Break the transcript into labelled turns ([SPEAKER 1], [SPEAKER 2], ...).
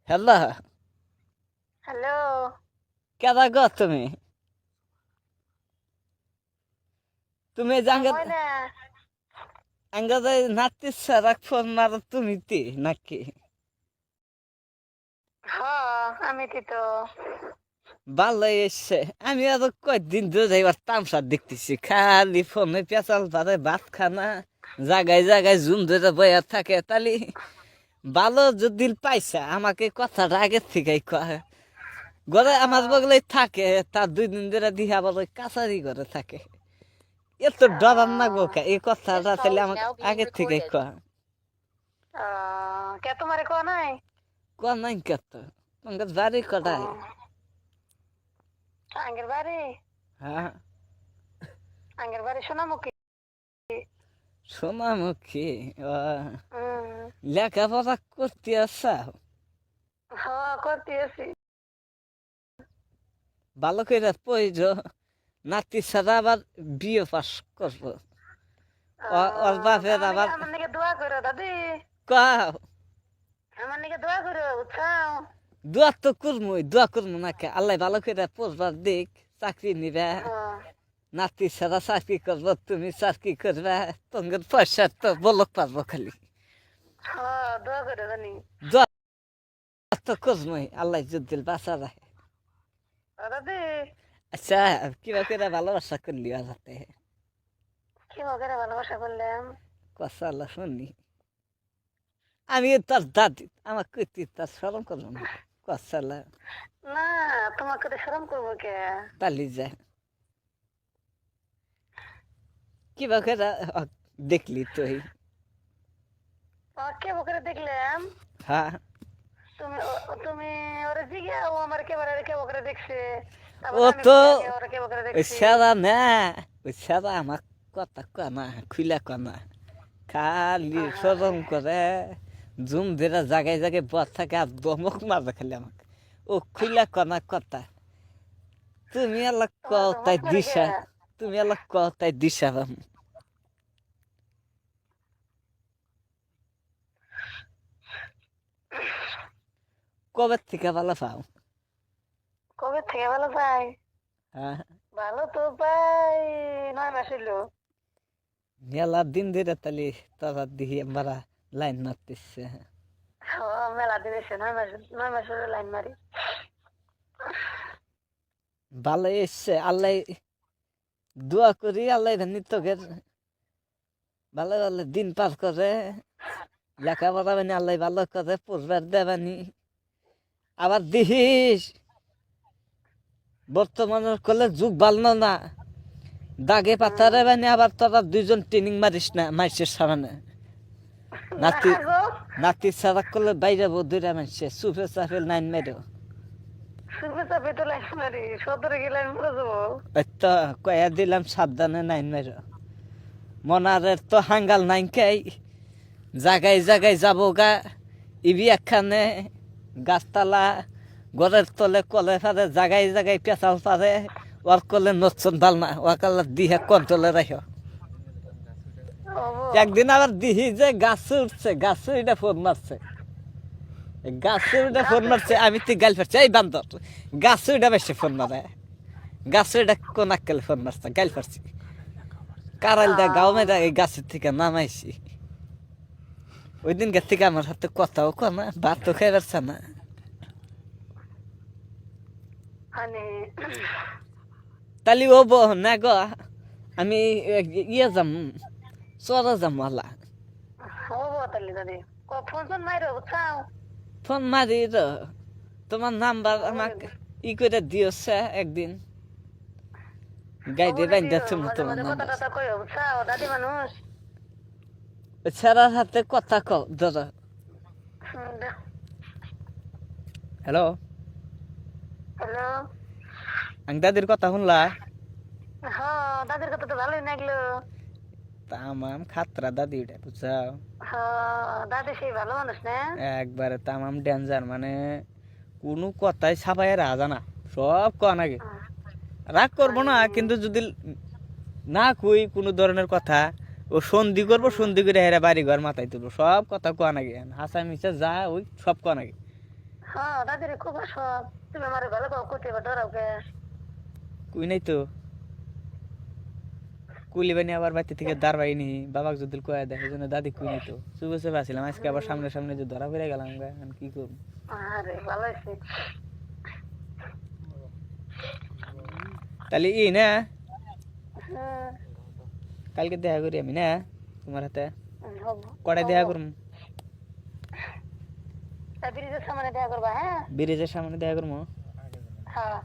[SPEAKER 1] Hello,
[SPEAKER 2] hello.
[SPEAKER 1] কেডা গো তুমি? তুমি
[SPEAKER 2] হয় না।
[SPEAKER 1] আঙ্গাজে নাতি সারাক ফোন মারো তুমি তি নাকি?
[SPEAKER 2] হ, আমি তো
[SPEAKER 1] ভালো এসছে। আমি আর কয়েকদিন ধরে এবার তামসা দেখতেছি, খালি ফোনে পেঁচাল পারে ভাত খানা, জায়গায় জায়গায় জুম ধরে বয়া থাকে। তাহলে ভালো যদি পাইছা আমাকে কথাটা আগের থেকেই কয়। ঘরে আমার বগলে থাকে, তার 2 দিন ধরে দিয়ে আবার ওই কাছারি ঘরে থাকে। এত ডরার না গো কা, এই কথাটা তাহলে আমাকে আগের থেকেই কয়।
[SPEAKER 2] কে তোমারে কো নাই?
[SPEAKER 1] কয় নাই কত তোমার বাড়ি কটায়?
[SPEAKER 2] আঙ্গের বাড়ি?
[SPEAKER 1] হ্যাঁ,
[SPEAKER 2] আঙ্গের বাড়ি সোনামুখী।
[SPEAKER 1] সোনামুখী।
[SPEAKER 2] হুম।
[SPEAKER 1] লেখাপড়া করতে আসা
[SPEAKER 2] হ, করতেছি।
[SPEAKER 1] ভালো করে পড়ছ, নাতি ছাড়া আবার বিয়ে পাস করবো। ওর বাপের আবার
[SPEAKER 2] আমার নাকি দোয়া করো দাদি।
[SPEAKER 1] কাও
[SPEAKER 2] আমার নাকি দোয়া করো, বুঝছাও?
[SPEAKER 1] দোয়া করবো নাকি? আল্লাহ ভালো করে পড়বার দিক, চাকরি নিবে।
[SPEAKER 2] হ্যাঁ।
[SPEAKER 1] নাতি ছাড়া চাকরি করবো, তুমি চাকরি করবে, তোমার পয়সা তো বলক পারবো খালি।
[SPEAKER 2] দোয়া করো জানি।
[SPEAKER 1] দোয়া তো করবোই, আল্লাহ যদি বাঁচা রাখে।
[SPEAKER 2] দাদি,
[SPEAKER 1] আচ্ছা, কিবা করে ভালোবাসা করলি যাতে
[SPEAKER 2] কি মগের ভালোবাসা করলাম?
[SPEAKER 1] কথা আল্লাহ শুনি। আমি তার দাদি, আমার কইতি তার স্মরণ করবো না। কথা আল্লাহ
[SPEAKER 2] না, তোমাকে তো শরম করবো কে?
[SPEAKER 1] তালি যায়। কিবা করে দেখলি তুই?
[SPEAKER 2] কে বকরে দেখলাম?
[SPEAKER 1] হ্যাঁ,
[SPEAKER 2] তুমি ওরে জিজ্ঞা, ও আমার কে বকরে দেখছে।
[SPEAKER 1] ও
[SPEAKER 2] তারপর আমি
[SPEAKER 1] তো
[SPEAKER 2] বলি, ওরে কে বকরে
[SPEAKER 1] ওই
[SPEAKER 2] দেখছি।
[SPEAKER 1] সারা না, ওই সারা আমার কথা কনা খুলা কনা, খালি স্মরণ করে জুম ধরে জায়গায় জায়গায় বস থাকে আর দমক মারবে খালি আমাকে। ও খুলা কনা কথা। তুমি আল্লাহ
[SPEAKER 2] তোমার তো
[SPEAKER 1] কথাই
[SPEAKER 2] মত করে কে?
[SPEAKER 1] দিশা, তুমি আল্লাহ কথাই দিশা পাম। কবে থেকে ভালো পাও?
[SPEAKER 2] কবে থেকে ভালো পাই?
[SPEAKER 1] হ্যাঁ,
[SPEAKER 2] ভালো তো পাই 9 মাস হইলো।
[SPEAKER 1] মেলা দিন ধরে তাহলে তোরা দিয়ে মারা লাইন মারতেছে।
[SPEAKER 2] মেলা দিন এসে 9 মাস, 9 মাস হলো লাইন মারি।
[SPEAKER 1] ভালো এসছে, আল্লাহ দোয়া করি আল্লাহ জানি তোকে ভালো ভালো দিন পার করে, লেখাপড়া বানি আল্লাহ ভালো করে পড়বার দেবানি। আবার দিস বর্তমানের কলে যুগ ভালো না, দাগে পাথারে বানি আবার তোরা 2জন ট্রেনিং মারিস না মাইসের সামনে।
[SPEAKER 2] না
[SPEAKER 1] নাতি
[SPEAKER 2] গো,
[SPEAKER 1] নাতি সারা করলে বাইরে বদুরা মাইসে সুফে সাফে লাইন মেরো।
[SPEAKER 2] সুপে চাপে তো লাইন মারি, সদরে গেলে আমি মরে যাবো।
[SPEAKER 1] ওই তো কয়া দিলাম সাবধানে লাইন মেরো। মনারের তো হাঙ্গাল নাইনকাই, জাগায় জাগায় যাবো গা, ইবি একখানে গাছতলা গড়ের তলে কলে ফারে জাগায় জাগায় পেঁচাল পারে। ওর কলে নচ্ছন ভাল না, ওয়াকাল দিহে কন্ট্রোলে রাখো।
[SPEAKER 2] ওবো।
[SPEAKER 1] একদিন আবার দিহি যে গাছে উঠছে, গাছে এটা ফোন মারছে, গাছে উঠে ফোন
[SPEAKER 2] গাছে
[SPEAKER 1] মারছে। আমি তো গাল ফারছি, এই বান্দর গাছে উঠে বেশি ফোন মারে, গাছে উঠে কোন আক্কেলে ফোন মারছে, গাল ফারছি। কারাল দা গাও মেয়েরা এই গাছের থেকে নামাইছি। ওই দিন থেকে আমার হাতে কথাও কয় না, ভাতও খাই পারছে না।
[SPEAKER 2] মানে
[SPEAKER 1] তালি ও না গো, আমি ইয়ে যাম, চরা যাম আলা।
[SPEAKER 2] ওবো তাহলে দাদি, ফোন ফোন মাইরো, বুঝছাও?
[SPEAKER 1] ফোন মারি র, তোমার নাম্বার আমাকে ই করে দিয়েছে একদিন, গাইডে
[SPEAKER 2] খবরে
[SPEAKER 1] বাইন্দা
[SPEAKER 2] দিও,
[SPEAKER 1] তুমি
[SPEAKER 2] মাঝে
[SPEAKER 1] তোমার
[SPEAKER 2] মাঝে কথা
[SPEAKER 1] নাম্বার।
[SPEAKER 2] টথা কইও, বুঝছাও? দাদি মানুষ।
[SPEAKER 1] ছেড়ার হাতে কথা কও ধরো। Hello,
[SPEAKER 2] hello.
[SPEAKER 1] আমি দাদির কথা শুনলা?
[SPEAKER 2] দাদির কথা তো ভালোই লাগলো।
[SPEAKER 1] তামাম খাতরা দাদি এটা বুঝছাও।
[SPEAKER 2] দাদি সেই ভালো মানুষ না?
[SPEAKER 1] একবারে তামাম ডেঞ্জার, মানে কোনো কথাই ছাপাই রাজা না, সব কয়া নাগে। রাগ করবো না, কিন্তু যদি না কই কোনো ধরনের কথা, ও সন্ধি করবো, সন্ধি করে হেরা বাড়ি ঘর মাথায় তুলবো, সব কথা কয়া নাগে। হাসা মিশা যা ওই সব কয়া নাগে।
[SPEAKER 2] হ্যাঁ দাদির খুব আসো তুমি আমার ভালো করতে ডরাও কে
[SPEAKER 1] কুই নাই তো কুলি বানি আবার বাড়ি থেকে দাঁড় বাইনি বাবাকে যদি কয়ে দেয় এই জন্য দাদি কুই নাই তো চুপে চুপে আসছিলাম আজকে আবার সামনে সামনে যে ধরা পড়ে গেলাম আমরা, এখন কি করব?
[SPEAKER 2] আরে ভালো হয়েছে
[SPEAKER 1] তাহলে ই না
[SPEAKER 2] হুম
[SPEAKER 1] কালকে দেখা করি আমি না তোমার হাতে
[SPEAKER 2] হবো
[SPEAKER 1] কটায় দেখা করবো?
[SPEAKER 2] ব্রিজের সামনে দেখা করবা হ্যাঁ
[SPEAKER 1] ব্রিজের সামনে দেখা করবো।
[SPEAKER 2] হ্যাঁ